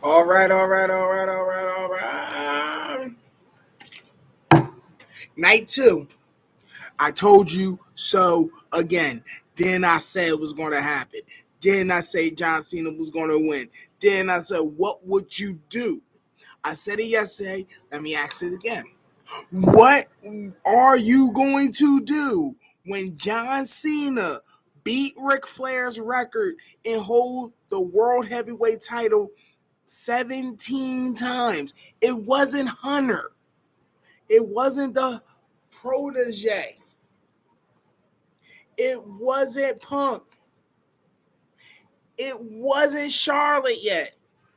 All right, all right, all right, all right, all right. Night two. I told you so again. Then I said it was going to happen. Then I say John Cena was going to win. Then I said, what would you do? I said it yesterday. Let me ask it again. What are you going to do when John Cena beat Ric Flair's record and hold the World Heavyweight title 17 times? It wasn't Hunter. It wasn't the protege. It wasn't Punk. It wasn't Charlotte yet.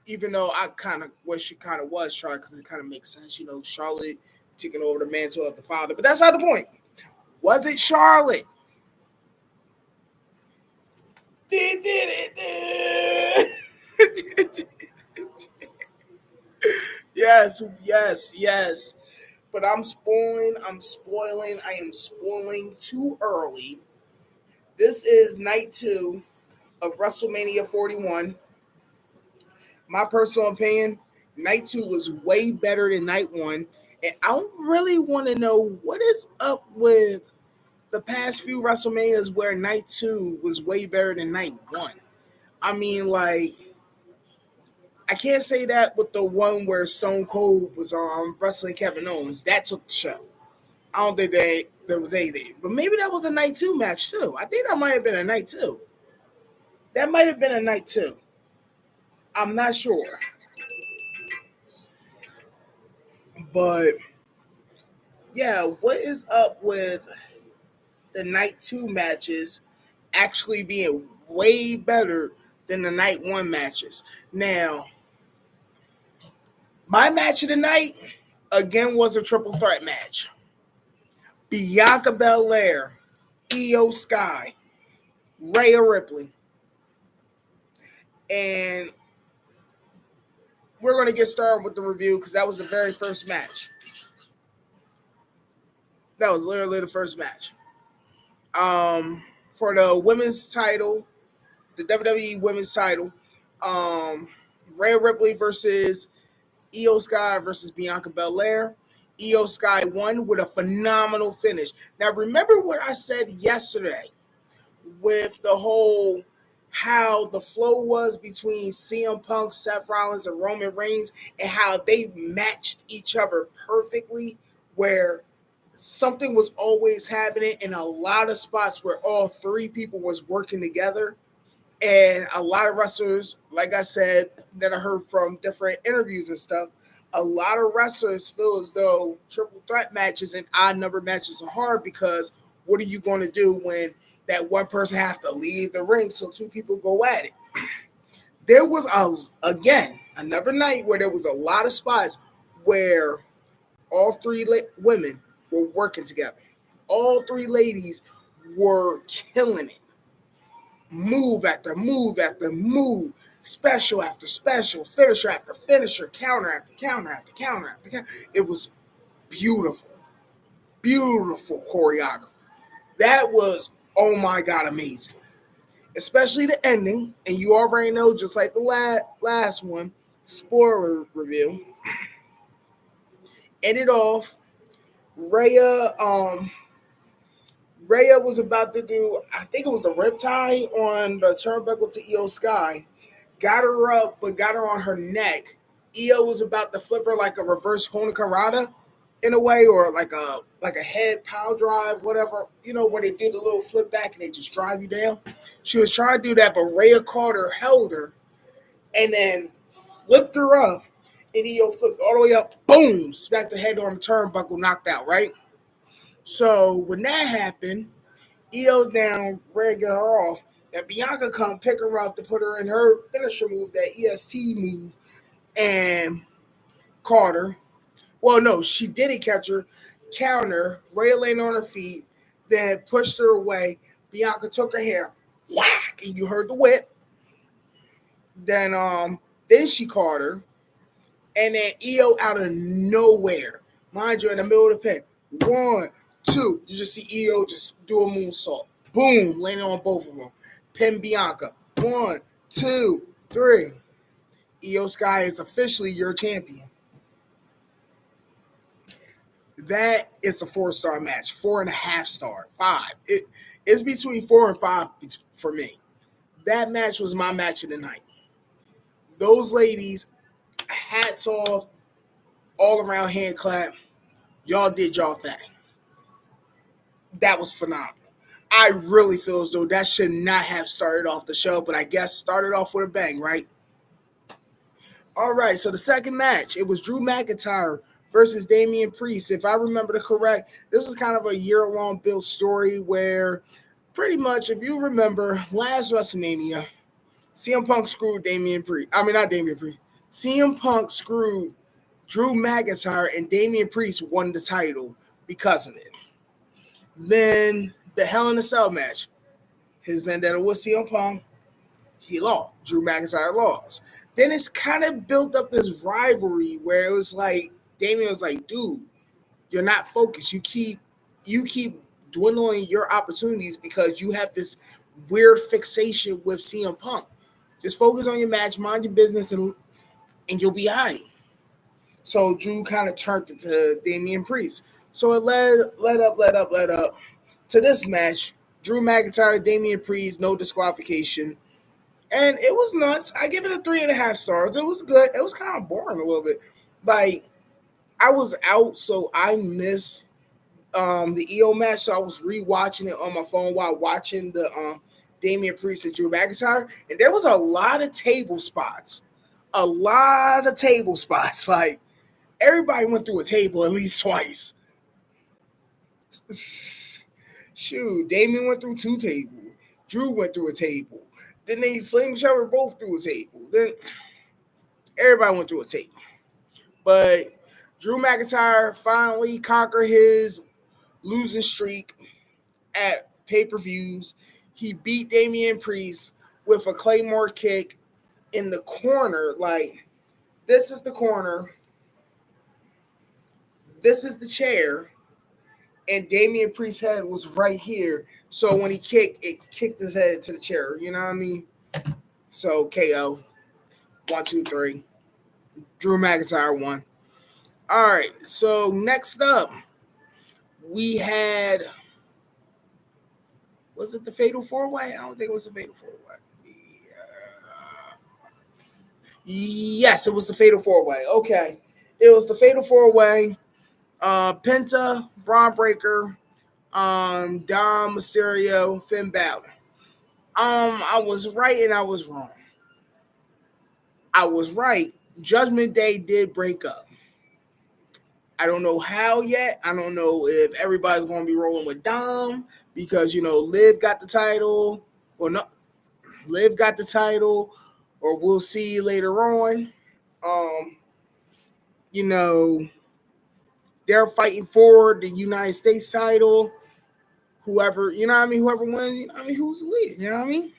Even though I kind of wish she kind of was Charlotte because it kind of makes sense. You know, Charlotte taking over the mantle of the father. But that's not the point. Was it Charlotte? Did it? Yes, yes, yes. But I am spoiling too early. This is night two of WrestleMania 41. My personal opinion, night two was way better than night one. And I don't really want to know what is up with the past few WrestleManias where night two was way better than night one. I mean, like, I can't say that with the one where Stone Cold was wrestling Kevin Owens. That took the show. I don't think there was anything. But maybe that was a night two match too. I think that might have been a night two. That might have been a night two. I'm not sure. But yeah, what is up with the night two matches actually being way better than the night one matches? Now, my match of the night again was a triple threat match. Bianca Belair, Io Sky, Rhea Ripley. And we're going to get started with the review because that was the very first match. That was literally the first match. For the women's title, the WWE women's title, Rhea Ripley versus Io Sky versus Bianca Belair. Io Sky won with a phenomenal finish. Now, remember what I said yesterday with the whole how the flow was between CM Punk, Seth Rollins, and Roman Reigns, and how they matched each other perfectly, where something was always happening in a lot of spots where all three people was working together. And a lot of wrestlers, like I said, that I heard from different interviews and stuff, a lot of wrestlers feel as though triple threat matches and odd number matches are hard because what are you going to do when that one person have to leave the ring so two people go at it? There was again another night where there was a lot of spots where all three women were working together. All three ladies were killing it, move after move after move, special after special, finisher after finisher, counter after counter after counter after counter. It was beautiful, beautiful choreography. That was, oh my God, amazing. Especially the ending, and you already know, just like the last one, spoiler review, ended off. Rhea, Rhea was about to do, I think it was the riptide on the turnbuckle to Io Sky. Got her up, but got her on her neck. Io was about to flip her like a reverse Honikarata in a way, or like a head power drive, whatever, where they do the little flip back and they just drive you down. She was trying to do that, but Rhea Carter held her and then flipped her up, and Io flipped all the way up, boom, smacked the head on the turnbuckle, knocked out, right? So when that happened, Io down, Rhea get her off, and Bianca come pick her up to put her in her finisher move, that EST move, and Carter. Well, no, she didn't catch her. Counter, Rhea laying on her feet, then pushed her away. Bianca took her hair, whack, and you heard the whip. Then she caught her, and then Io out of nowhere, mind you, in the middle of the pin, 1, 2, you just see Io just do a moonsault, boom, landing on both of them, pin Bianca, 1, 2, 3. Io Sky is officially your champion. That is a 4-star match, 4.5 star, 5. It's between 4 and 5 for me. That match was my match of the night. Those ladies, hats off, all around hand clap. Y'all did y'all thing. That was phenomenal. I really feel as though that should not have started off the show, but I guess started off with a bang, right? All right, so the second match, it was Drew McIntyre versus Damian Priest. If I remember the correct, this is kind of a year-long build story where pretty much, if you remember, last WrestleMania, CM Punk screwed Damian Priest. I mean, not Damian Priest. CM Punk screwed Drew McIntyre, and Damian Priest won the title because of it. Then the Hell in a Cell match, his vendetta with CM Punk, he lost. Drew McIntyre lost. Then it's kind of built up this rivalry where it was like Damian was like, dude, you're not focused. You keep dwindling your opportunities because you have this weird fixation with CM Punk. Just focus on your match, mind your business, and you'll be all right. So Drew kind of turned it to Damian Priest. So it led up to this match. Drew McIntyre, Damian Priest, no disqualification. And it was nuts. I give it a 3.5 stars. It was good. It was kind of boring a little bit. Like, I was out, so I missed the EO match. So I was rewatching it on my phone while watching the Damian Priest and Drew McIntyre. And there was a lot of table spots. A lot of table spots. Like, everybody went through a table at least twice. Shoot, Damian went through 2 tables. Drew went through a table. Then they slammed each other both through a table. Then everybody went through a table. But Drew McIntyre finally conquered his losing streak at pay-per-views. He beat Damian Priest with a Claymore kick in the corner. Like, this is the corner. This is the chair. And Damian Priest's head was right here. So when he kicked, it kicked his head to the chair. You know what I mean? So KO. 1, 2, 3. Drew McIntyre won. All right. So next up, we had, was it the Fatal 4-Way? I don't think it was the Fatal 4-Way. Yes, it was the Fatal 4-Way. Okay. It was the Fatal 4-Way. Penta, Braun Breaker, Dom Mysterio, Finn Balor. I was right and I was wrong. I was right. Judgment Day did break up. I don't know how yet. I don't know if everybody's going to be rolling with Dom because, Liv got the title or no, Liv got the title, or we'll see later on. They're fighting for the United States title. Whoever, whoever wins, who's the lead, you know what I mean?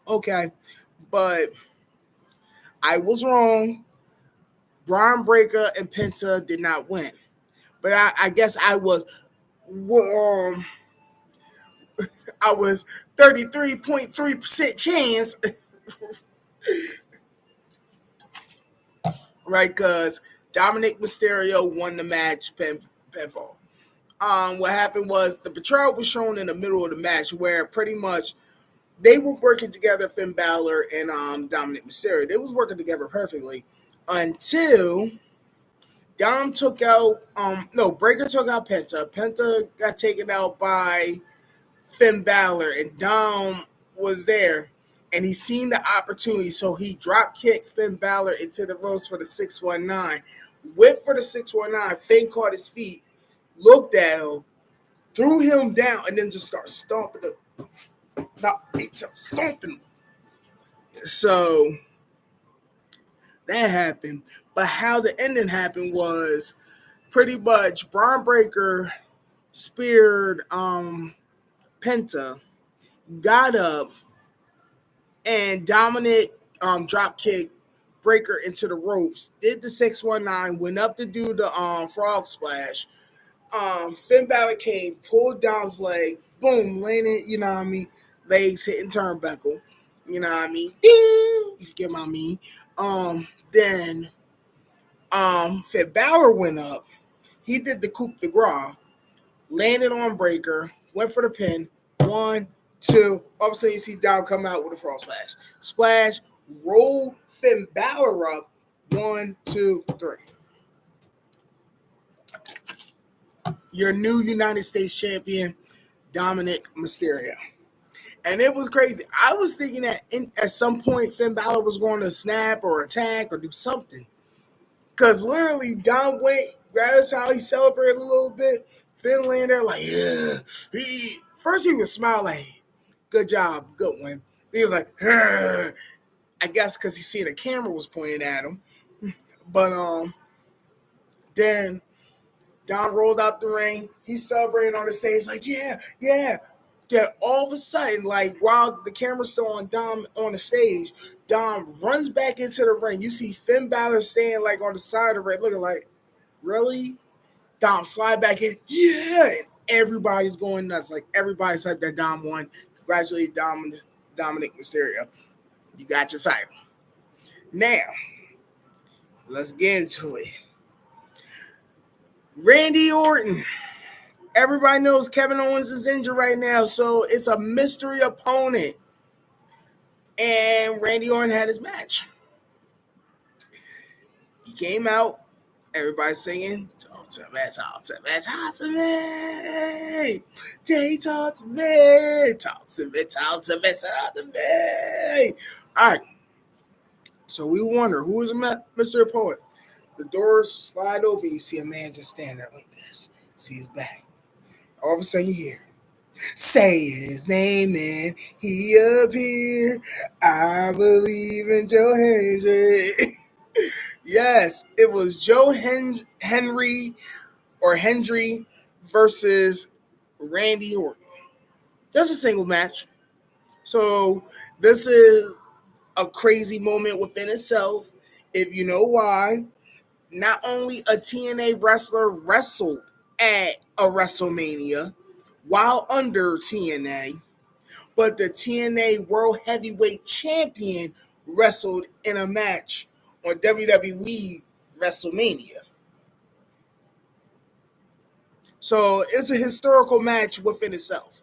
Okay, but I was wrong. Braun Breaker and Penta did not win. But I guess I was 33.3% chance, right? Because Dominic Mysterio won the match pinfall. What happened was the betrayal was shown in the middle of the match where pretty much they were working together, Finn Balor and Dominic Mysterio. They was working together perfectly until Dom took out, Breaker took out Penta. Penta got taken out by Finn Balor, and Dom was there, and he seen the opportunity, so he drop kicked Finn Balor into the ropes for the 619. Went for the 619, Finn caught his feet, looked at him, threw him down, and then just started stomping him. Stomping him. So that happened. But how the ending happened was pretty much Braun Breaker speared Penta, got up, and Dominic drop kicked Breaker into the ropes, did the 619, went up to do the frog splash. Finn Balor came, pulled Dom's leg, boom, landed, legs hitting turnbuckle. You know what I mean? Ding! If you get my mean. Then Finn Balor went up. He did the coup de grace, landed on Breaker, went for the pin. 1, 2. All of a sudden, you see Dom come out with a frog splash. Splash, rolled Finn Balor up. 1, 2, 3. Your new United States champion, Dominic Mysterio. And it was crazy. I was thinking that at some point Finn Balor was going to snap or attack or do something. Because literally, Dom went, that's how he celebrated a little bit. Finn laying there like, yeah. First he was smiling like, good job, good one. He was like, I guess because he seen the camera was pointing at him. But then Dom rolled out the ring. He's celebrating on the stage like, yeah, yeah. Then all of a sudden, like while the camera's still on Dom on the stage, Dom runs back into the ring. You see Finn Balor standing like on the side of the ring, looking like, really? Dom slide back in, yeah. And everybody's going nuts. Like everybody's hyped that Dom won. Congratulations, Dominic Mysterio. You got your title. Now, let's get into it. Randy Orton. Everybody knows Kevin Owens is injured right now, so it's a mystery opponent. And Randy Orton had his match. He came out, everybody singing, talk to me, talk to me, talk to me. They talk to me, talk to me, talk to me, talk to me. All right. So we wonder, who is Mr. Poet? The doors slide open, you see a man just standing there like this. See his back. All of a sudden you hear, say his name and he appeared. I believe in Joe Hendry. Yes, it was Joe Henry versus Randy Orton. Just a single match. So this is a crazy moment within itself. If you know why, not only a TNA wrestler wrestled at a WrestleMania while under TNA, but the TNA World Heavyweight Champion wrestled in a match on WWE WrestleMania. So it's a historical match within itself.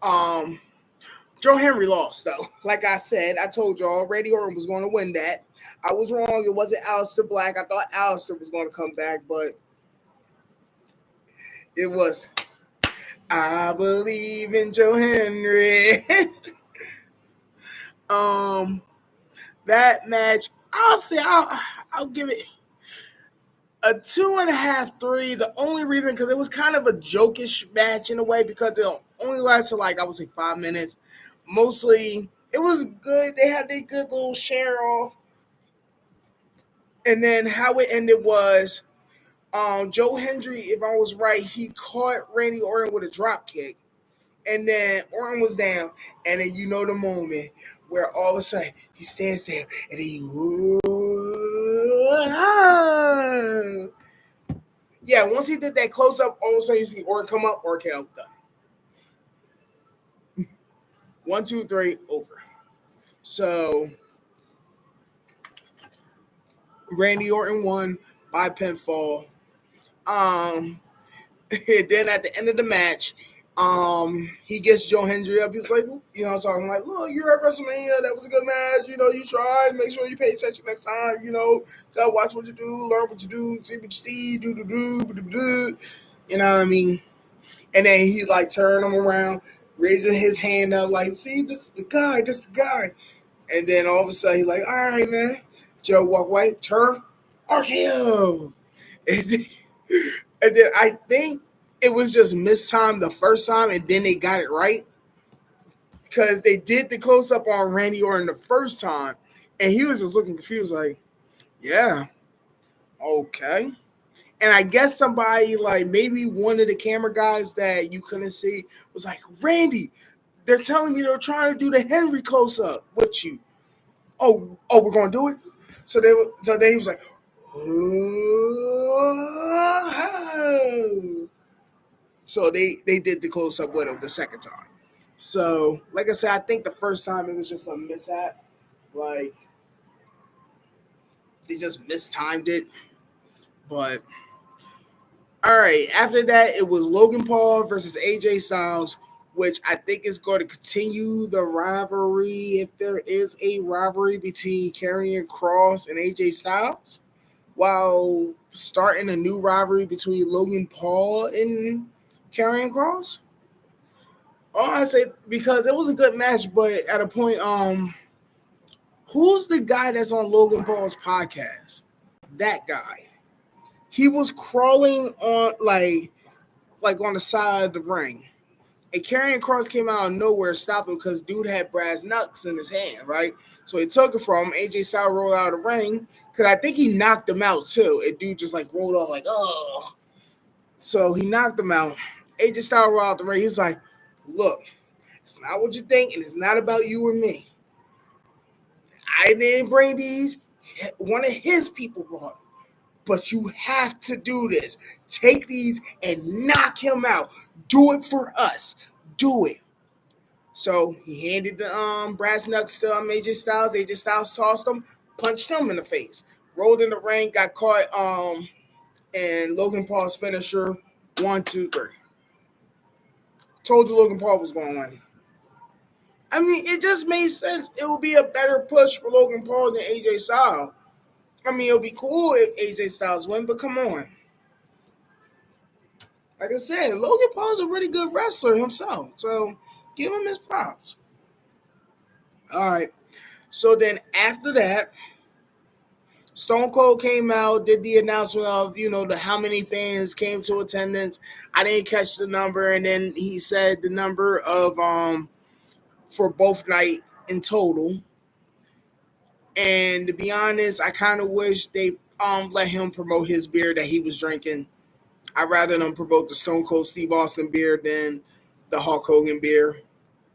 Joe Henry lost, though. Like I said, I told y'all Randy Orton was going to win that. I was wrong. It wasn't Aleister Black. I thought Aleister was going to come back, but it was. I believe in Joe Henry. That match, I'll give it a 2.5, 3. The only reason, because it was kind of a jokish match in a way, because it only lasted like, I would say 5 minutes. Mostly, it was good. They had their good little share off. And then how it ended was Joe Hendry, if I was right, he caught Randy Orton with a drop kick. And then Orton was down. And then you know the moment where all of a sudden he stands there and yeah, once he did that close up, all of a sudden you see Orton come up, Orton done. 1, 2, 3, over. So Randy Orton won by pinfall. Then at the end of the match, he gets Joe Hendry up. He's like, talking like, look, you're at WrestleMania. That was a good match. You tried. Make sure you pay attention next time. Gotta watch what you do, learn what you do, see what you see, do. You know what I mean? And then he like turned him around, raising his hand up, like, see, this is the guy, And then all of a sudden, he's like, all right, man. Joe walk away, turn, RKO. And then I think it was just mistimed the first time, and then they got it right. Because they did the close-up on Randy Orton the first time, and he was just looking confused, like, yeah, okay. And I guess somebody, like maybe one of the camera guys that you couldn't see was like, Randy, they're telling me they're trying to do the Henry close-up with you. Oh, we're going to do it? So they he was like, oh. So they did the close-up with him the second time. So, like I said, I think the first time it was just a mishap. Like, They just mistimed it. But all right, after that, it was Logan Paul versus AJ Styles, which I think is going to continue the rivalry, if there is a rivalry between Karrion Kross and AJ Styles, while starting a new rivalry between Logan Paul and Karrion Kross. Oh, I say because it was a good match, but at a point, who's the guy that's on Logan Paul's podcast? That guy. He was crawling on like on the side of the ring. And Karrion Kross came out of nowhere, stopped him because dude had brass knucks in his hand, right? So he took it from him. AJ Styles rolled out of the ring because I think he knocked him out too. And dude just like rolled off like, oh. So he knocked him out. AJ Styles rolled out the ring. He's like, look, it's not what you think, and it's not about you or me. I didn't bring these. One of his people brought them. But you have to do this. Take these and knock him out. Do it for us. Do it. So he handed the brass knucks to AJ Styles. AJ Styles tossed him, punched him in the face, rolled in the ring, got caught. And Logan Paul's finisher, 1, 2, 3. Told you Logan Paul was going to win. I mean, it just made sense. It would be a better push for Logan Paul than AJ Styles. I mean, it would be cool if AJ Styles win, but come on. Like I said, Logan Paul's a really good wrestler himself. So give him his props. All right. So then after that, Stone Cold came out, did the announcement of, the how many fans came to attendance. I didn't catch the number, and then he said the number of for both night in total. And to be honest, I kind of wish they let him promote his beer that he was drinking. I'd rather them promote the Stone Cold Steve Austin beer than the Hulk Hogan beer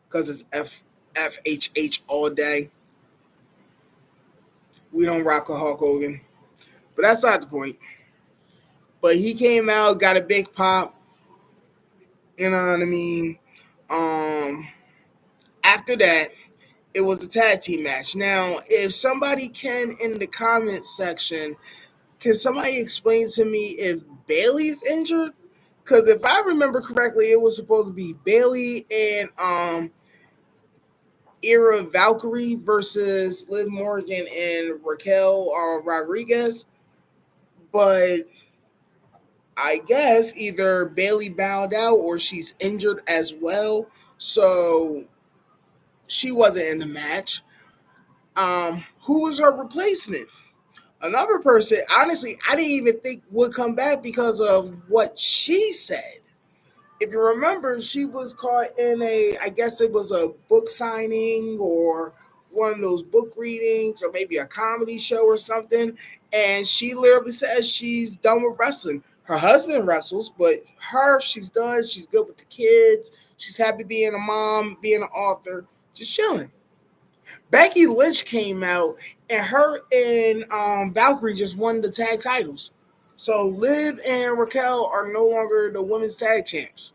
because it's FHH all day. We don't rock with Hulk Hogan. But that's not the point. But he came out, got a big pop. You know what I mean? After that, it was a tag team match. Now, if somebody can in the comments section, can somebody explain to me if Bayley's injured? Because if I remember correctly, it was supposed to be Bayley and Era Valkyrie versus Liv Morgan and Raquel Rodriguez. But I guess either Bayley bowed out or she's injured as well. So she wasn't in the match. Who was her replacement? Another person, honestly, I didn't even think would come back because of what she said. If you remember, she was caught in I guess it was a book signing or one of those book readings or maybe a comedy show or something. And she literally says she's done with wrestling. Her husband wrestles, but she's done. She's good with the kids. She's happy being a mom, being an author, just chilling. Becky Lynch came out, and her and Valkyrie just won the tag titles. So Liv and Raquel are no longer the women's tag champs.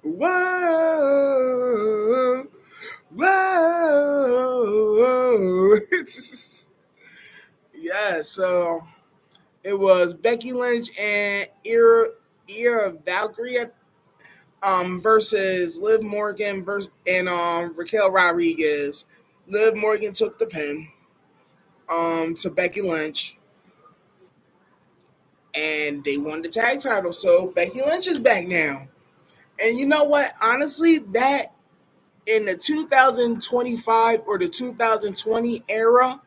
Whoa, whoa. Yeah, so it was Becky Lynch and Era Valkyrie versus Liv Morgan and Raquel Rodriguez. Liv Morgan took the pin to Becky Lynch, and they won the tag title. So Becky Lynch is back now. And you know what? Honestly, that in the 2025 or the 2020 era,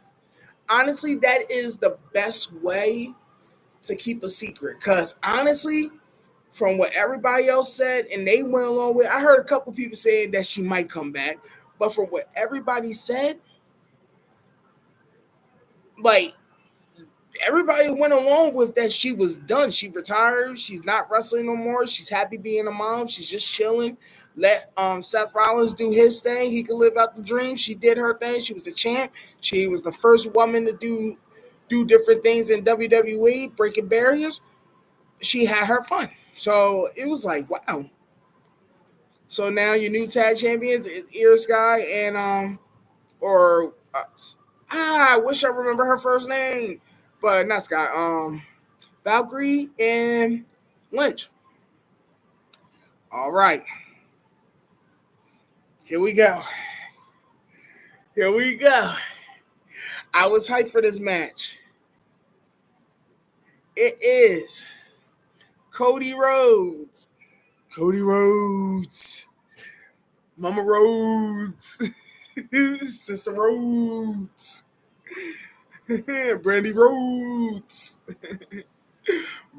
honestly, that is the best way to keep a secret. Because honestly, from what everybody else said, and they went along with, I heard a couple people saying that she might come back. But from what everybody said, like, everybody went along with that she was done. She retired. She's not wrestling no more. She's happy being a mom. She's just chilling. Let Seth Rollins do his thing. He could live out the dream. She did her thing. She was a champ. She was the first woman to do different things in WWE, breaking barriers. She had her fun. So it was like, wow. So now your new tag champions is Io Sky and I wish I remember her first name, but not Scott. Valkyrie and Lynch. All right, here we go. Here we go. I was hyped for this match. It is Cody Rhodes. Cody Rhodes. Mama Rhodes. Sister Rhodes. Brandy Rhodes.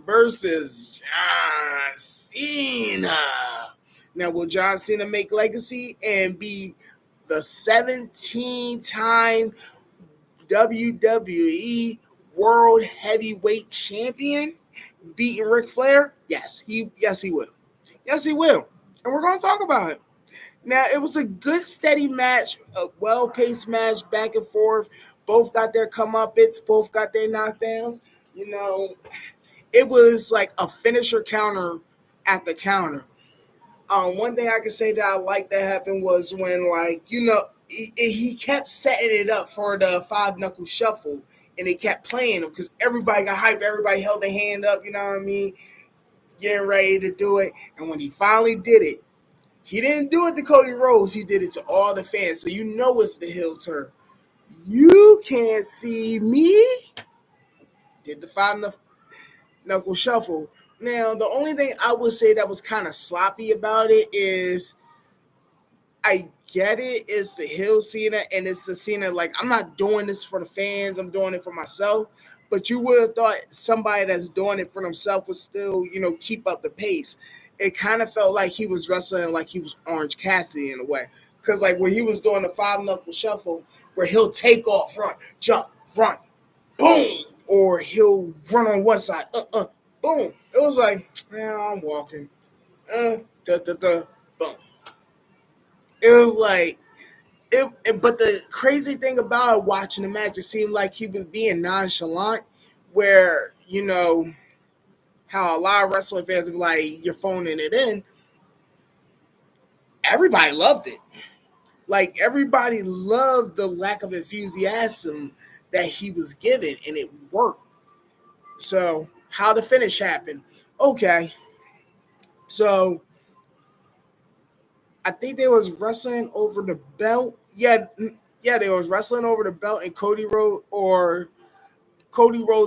Versus John Cena. Now, will John Cena make legacy and be the 17-time WWE World Heavyweight Champion, beating Ric Flair? Yes, he will. Yes, he will. And we're going to talk about it. Now, it was a good, steady match, a well-paced match, back and forth. Both got their comeuppance, both got their knockdowns. You know, it was like a finisher counter at the counter. One thing I can say that I liked that happened was when, like, he kept setting it up for the five knuckle shuffle, and they kept playing him because everybody got hyped, everybody held their hand up, you know what I mean, getting ready to do it. And when he finally did it, he didn't do it to Cody Rhodes, he did it to all the fans. So you know it's the heel turn. You can't see me. Did the five knuckle shuffle. Now, the only thing I would say that was kind of sloppy about it is, I get it, it's the heel Cena, and it's the Cena, like, I'm not doing this for the fans, I'm doing it for myself. But you would have thought somebody that's doing it for themselves would still, keep up the pace. It kind of felt like he was wrestling like he was Orange Cassidy in a way. Because, like, when he was doing the five knuckle shuffle, where he'll take off, run, jump, run, boom, or he'll run on one side, boom. It was like, I'm walking, boom. It was like, but the crazy thing about watching the match, it seemed like he was being nonchalant, where, how a lot of wrestling fans be like, you're phoning it in. Everybody loved it. Like, everybody loved the lack of enthusiasm that he was given, and it worked. So, how the finish happened? Okay. So, I think they was wrestling over the belt. Yeah, they was wrestling over the belt, and Cody Rhodes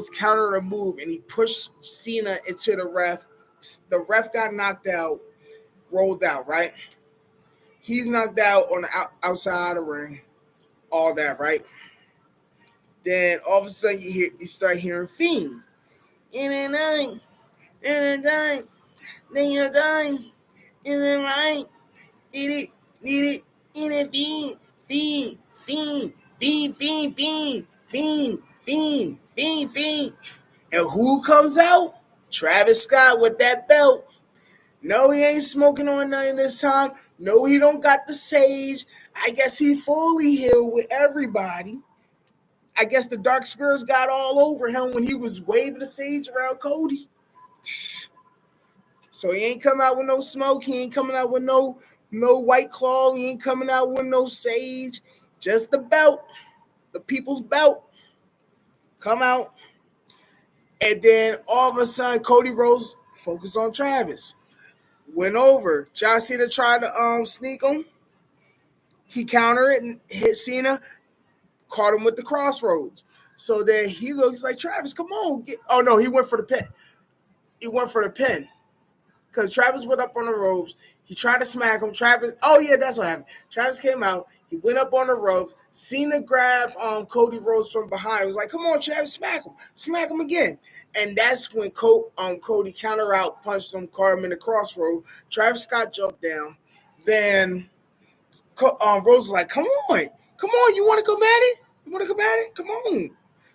countered a move, and he pushed Cena into the ref. The ref got knocked out, rolled out, right? He's knocked out on the outside of the ring, all that, right? Then all of a sudden you start hearing Fiend. In and out, in and out, then you're dying, in and right, need it, in and Fiend, Fiend, Fiend, Fiend, Fiend, Fiend, Fiend, Fiend, Fiend, Fiend. And who comes out? Travis Scott with that belt. No, he ain't smoking on nothing this time. No, he don't got the sage. I guess he fully healed with everybody. I guess the dark spirits got all over him when he was waving the sage around Cody. So he ain't coming out with no smoke. He ain't coming out with no White Claw. He ain't coming out with no sage. Just the belt, the people's belt. Come out. And then all of a sudden, Cody Rhodes focused on Travis. Went over. John Cena tried to sneak him. He countered it and hit Cena. Caught him with the crossroads. So then he looks like, Travis, come on. Oh, no, he went for the pin. He went for the pin. Because Travis went up on the ropes. He tried to smack him. Oh, yeah, that's what happened. Travis came out. He went up on the ropes. Cena grabbed Cody Rhodes from behind. He was like, come on, Travis, smack him. Smack him again. And that's when Cody counter out, punched him, caught him in the crossroad. Travis Scott jumped down. Then Rhodes was like, come on. Come on, you want to come at it? You want to come at it? Come on.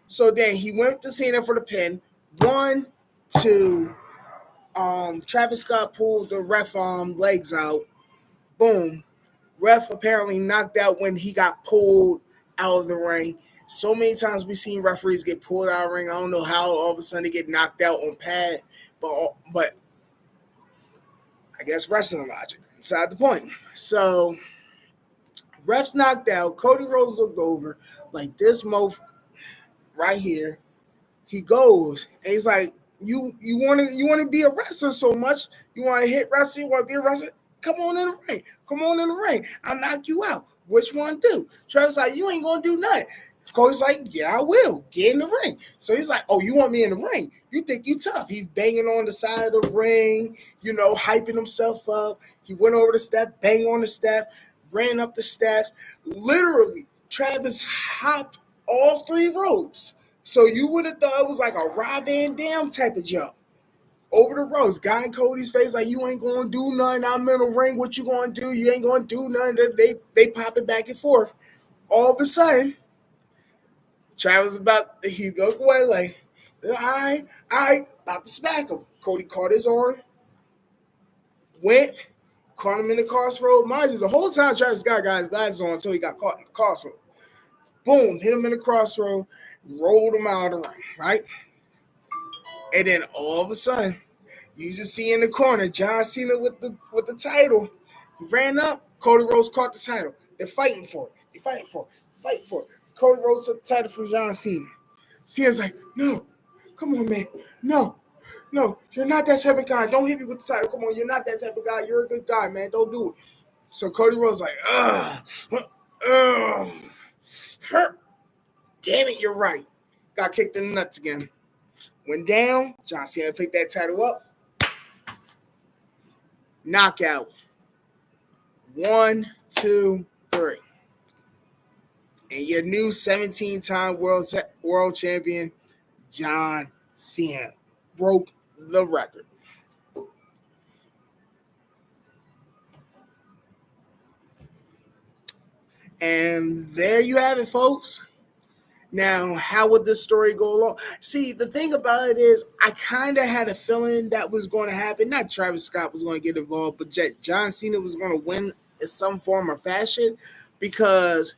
So then he went to Cena for the pin. 1, 2. Travis Scott pulled the ref legs out. Boom. Ref apparently knocked out when he got pulled out of the ring. So many times we've seen referees get pulled out of the ring. I don't know how all of a sudden they get knocked out on pad, but I guess wrestling logic. Beside the point. So Refs knocked out. Cody Rhodes looked over like this right here. He goes and he's like, you want to be a wrestler so much? You want to hit wrestler? You want to be a wrestler? Come on in the ring. Come on in the ring. I'll knock you out. Which one do? Travis like, you ain't gonna do nothing. Cody's like, yeah, I will. Get in the ring. So he's like, oh, you want me in the ring? You think you tough. He's banging on the side of the ring, hyping himself up. He went over the step, banged on the step, ran up the steps. Literally, Travis hopped all 3 ropes. So you would have thought it was like a Rob Van Dam type of jump. Over the ropes, guy in Cody's face like, you ain't gonna do nothing. I'm in the ring. What you gonna do? You ain't gonna do nothing. They pop it back and forth. All of a sudden, Travis he looked away like, all right, about to smack him. Cody caught his arm, went, caught him in the crossroad. Mind you, the whole time Travis got his glasses on until he got caught in the crossroad. Boom, hit him in the crossroad, rolled him out of the ring, right? And then all of a sudden, you just see in the corner John Cena with the title. He ran up. Cody Rhodes caught the title. They're fighting for it. Fight for it. Cody Rhodes took the title from John Cena. Cena's like, no, come on, man, no, you're not that type of guy. Don't hit me with the title. Come on, you're not that type of guy. You're a good guy, man. Don't do it. So Cody Rhodes like, damn it, you're right. Got kicked in the nuts again. Went down. John Cena picked that title up. Knockout. 1, 2, 3. And your new 17-time world champion, John Cena, broke the record. And there you have it, folks. Now, how would this story go along? See, the thing about it is, I kind of had a feeling that was going to happen. Not Travis Scott was going to get involved, but John Cena was going to win in some form or fashion, because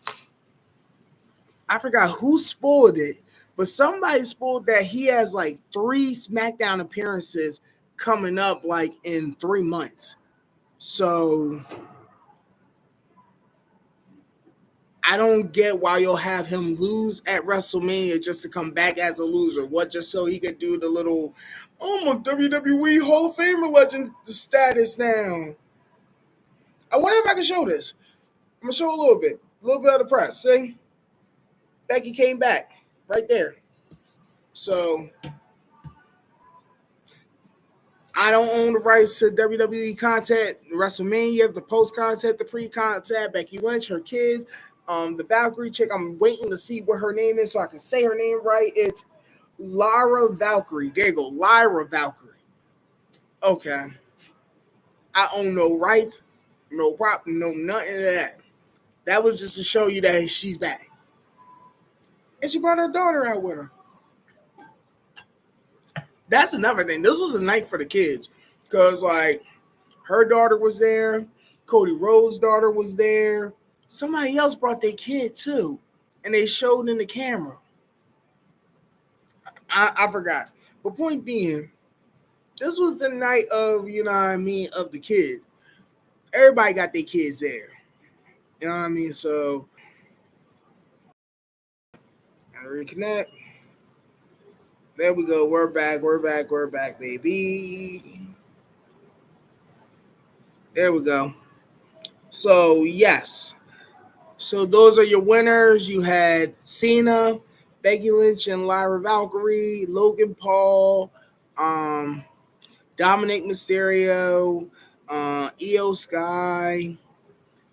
I forgot who spoiled it, but somebody spoiled that he has like 3 SmackDown appearances coming up like in 3 months. So I don't get why you'll have him lose at WrestleMania just to come back as a loser. What, just so he could do the little, I'm a WWE Hall of Famer legend status now. I wonder if I can show this. I'm going to show a little bit of the press. See? Becky came back right there. So I don't own the rights to WWE content, WrestleMania, the post content, the pre content, Becky Lynch, her kids, the Valkyrie chick. I'm waiting to see what her name is so I can say her name right. It's Lyra Valkyrie. There you go, Lyra Valkyrie. Okay. I own no rights, no prop, no nothing of that. That was just to show you that she's back. And she brought her daughter out with her. That's another thing. This was a night for the kids. Because, like, her daughter was there. Cody Rhodes' daughter was there. Somebody else brought their kid, too. And they showed in the camera. I forgot. But point being, this was the night of, of the kid. Everybody got their kids there. You know what I mean? So, gotta reconnect. There we go. We're back, baby. There we go. So, yes. So, those are your winners. You had Cena, Becky Lynch, and Lyra Valkyrie, Logan Paul, Dominic Mysterio, Io Sky,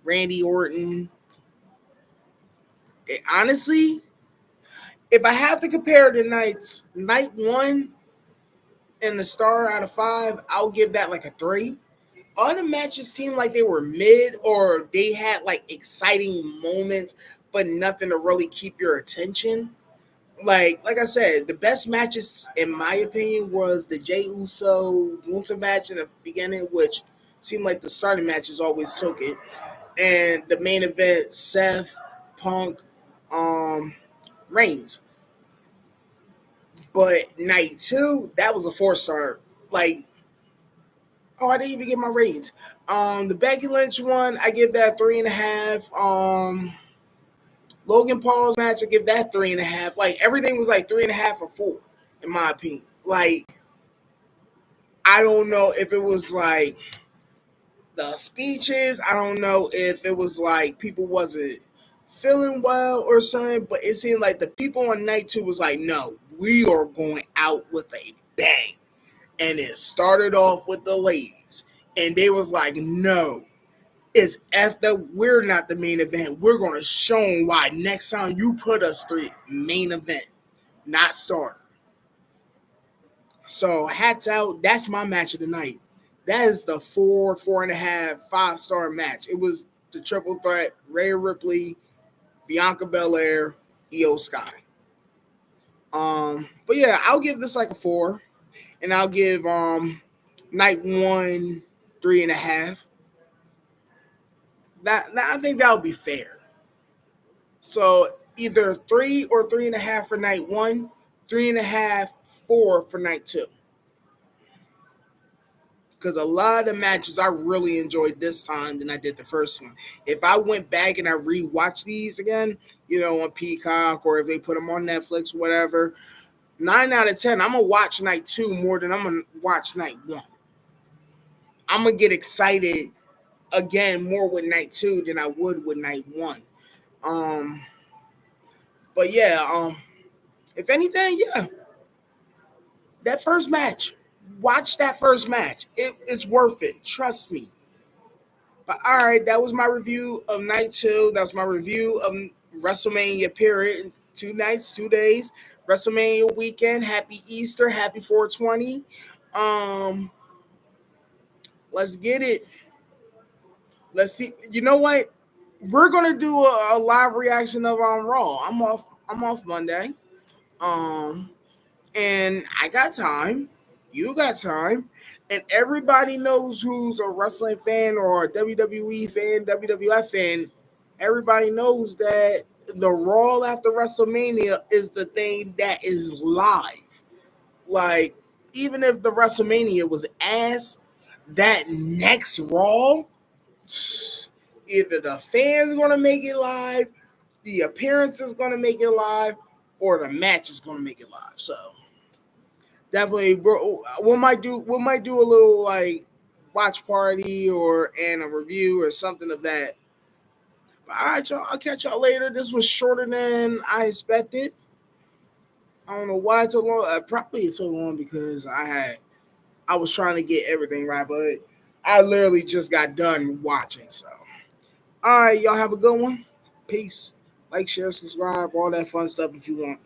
Randy Orton. Honestly, if I have to compare the nights, night 1 and the star out of 5, I'll give that like a 3. All the matches seemed like they were mid, or they had like exciting moments, but nothing to really keep your attention. Like I said, the best matches, in my opinion, was the Jey Uso Gunther match in the beginning, which seemed like the starting matches always took it, and the main event, Seth, Punk, Reigns. But night 2, that was a 4-star. Like, Oh, I didn't even get my ratings. The Becky Lynch one, I give that 3.5. Logan Paul's match, I give that 3.5. Like everything was like 3.5 or 4, in my opinion. Like I don't know if it was like the speeches. I don't know if it was like people wasn't feeling well or something, but it seemed like the people on night 2 was like, no, we are going out with a bang. And it started off with the ladies. And they was like, no, it's after we're not the main event. We're going to show them why next time you put us through main event, not starter. So hats out. That's my match of the night. That is the 4.5, 5-star match. It was the triple threat: Rhea Ripley, Bianca Belair, Io Sky. But yeah, I'll give this like a 4, and I'll give night 1 3.5. That I think that would be fair. So either 3 or 3.5 for night 1, 3.5, 4 for night 2. Because a lot of the matches I really enjoyed this time than I did the first one. If I went back and I rewatched these again, on Peacock, or if they put them on Netflix, whatever, 9 out of 10, I'm going to watch night 2 more than I'm going to watch night 1. I'm going to get excited again more with night 2 than I would with night 1. But yeah, if anything, yeah, that first match, watch that first match. It's worth it. Trust me. But all right, that was my review of night 2. That was my review of WrestleMania period. 2 nights, 2 days. WrestleMania weekend. Happy Easter. Happy 420. Let's get it. Let's see. You know what? We're gonna do a live reaction of on Raw. I'm off Monday. And I got time. You got time. And everybody knows who's a wrestling fan or a WWE fan, WWF fan. Everybody knows that the Raw after WrestleMania is the thing that is live. Like, even if the WrestleMania was ass, that next Raw, either the fans are going to make it live, the appearance is going to make it live, or the match is going to make it live. So definitely, bro, we might do a little like watch party and a review or something of that. But all right, y'all, I'll catch y'all later. This was shorter than I expected. I don't know why it took long. Probably it took long because I was trying to get everything right, but I literally just got done watching. So, all right, y'all have a good one. Peace. Like, share, subscribe, all that fun stuff if you want.